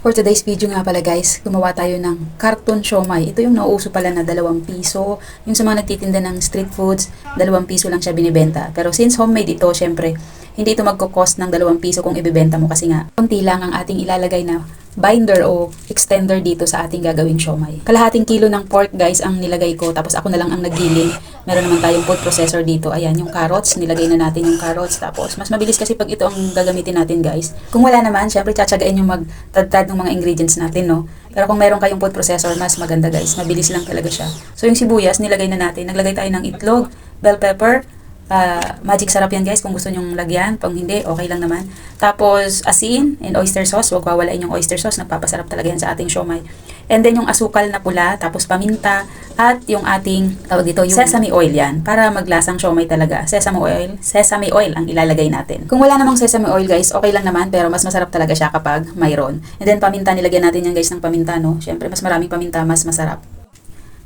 For today's video nga pala guys, gumawa tayo ng carton siomai. Ito yung nauuso pala na 2 piso. Yung sa mga nagtitinda ng street foods, 2 piso lang siya binibenta. Pero since homemade ito, syempre, hindi ito magko-cost ng 2 piso kung ibibenta mo kasi nga, konti lang ang ating ilalagay na binder o extender dito sa ating gagawing siomai. Kalahating kilo ng pork guys ang nilagay ko, tapos ako na lang ang naggiling. Meron naman tayong food processor dito. Ayan, yung carrots, nilagay na natin yung carrots. Tapos, mas mabilis kasi pag ito ang gagamitin natin guys. Kung wala naman, syempre tsatsagain yung magtadtad ng mga ingredients natin, no? Pero kung meron kayong food processor, mas maganda guys. Mabilis lang talaga siya. So, yung sibuyas, nilagay na natin. Naglagay tayo ng itlog, bell pepper, magic sarap yan guys kung gusto nyong lagyan. Pag hindi, okay lang naman. Tapos asin and oyster sauce. Huwag wawalain yung oyster sauce. Nagpapasarap talaga yan sa ating siomai. And then yung asukal na pula, tapos paminta, at yung ating, tawag dito, yung sesame oil yan. Para maglasang siomai talaga. Sesame oil ang ilalagay natin. Kung wala namang sesame oil guys, okay lang naman. Pero mas masarap talaga siya kapag mayroon. And then paminta, nilagyan natin yan guys ng paminta, no? Siyempre, mas maraming paminta, mas masarap.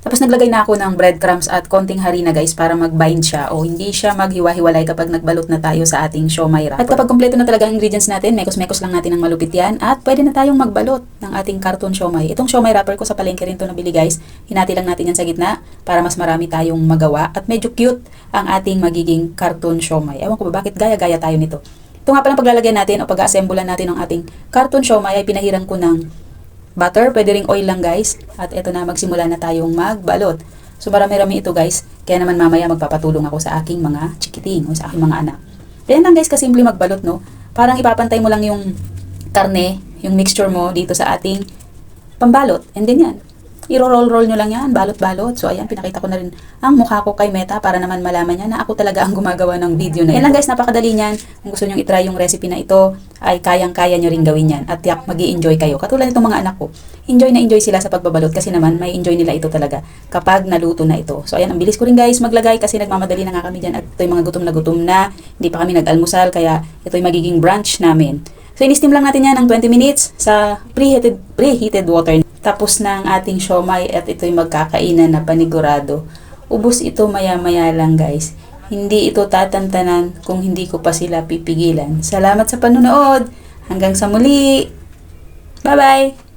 Tapos naglagay na ako ng breadcrumbs at konting harina guys para mag-bind siya o hindi siya maghiwa-hiwalay kapag nagbalot na tayo sa ating siomai wrapper. At kapag kompleto na talaga ang ingredients natin, mekos-mekos lang natin ng malupit yan at pwede na tayong magbalot ng ating carton siomai. Itong siomai wrapper ko sa palengke rin to nabili guys. Hinati lang natin yan sa gitna para mas marami tayong magawa at medyo cute ang ating magiging carton siomai. Ewan ko ba bakit gaya-gaya tayo nito. Ito nga palang paglalagyan natin o pag-aassemble natin ng ating carton siomai ay pinahiran ko ng butter, pwede ring oil lang guys. At eto na, magsimula na tayong magbalot. So marami-rami ito guys. Kaya naman mamaya magpapatulong ako sa aking mga chikiting o sa aking mga anak. Kaya lang guys, kasimple magbalot, no? Parang ipapantay mo lang yung karne, yung mixture mo dito sa ating pambalot. And then yan, i-roll-roll nyo lang yan, balot-balot. So ayan, pinakita ko na rin ang mukha ko kay Meta para naman malaman niya na ako talaga ang gumagawa ng video na yan. Yan lang guys, napakadali niyan. Kung gusto nyo i-try yung recipe na ito, ay kayang-kaya nyo rin gawin yan. At yak, mag-i-enjoy kayo. Katulad nitong mga anak ko. Enjoy na enjoy sila sa pagbabalot kasi naman may enjoy nila ito talaga kapag naluto na ito. So ayan, ang bilis ko rin guys maglagay kasi nagmamadali na nga kami dyan at ito yung mga gutom na, hindi pa kami nag-almusal kaya ito yung magiging brunch namin. So in-steam lang natin yan ng 20 minutes sa preheated water. Tapos na ang ating siomai at ito yung magkakainan na panigurado. Ubus ito maya-maya lang guys. Hindi ito tatantanan kung hindi ko pa sila pipigilan. Salamat sa panonood. Hanggang sa muli. Bye-bye!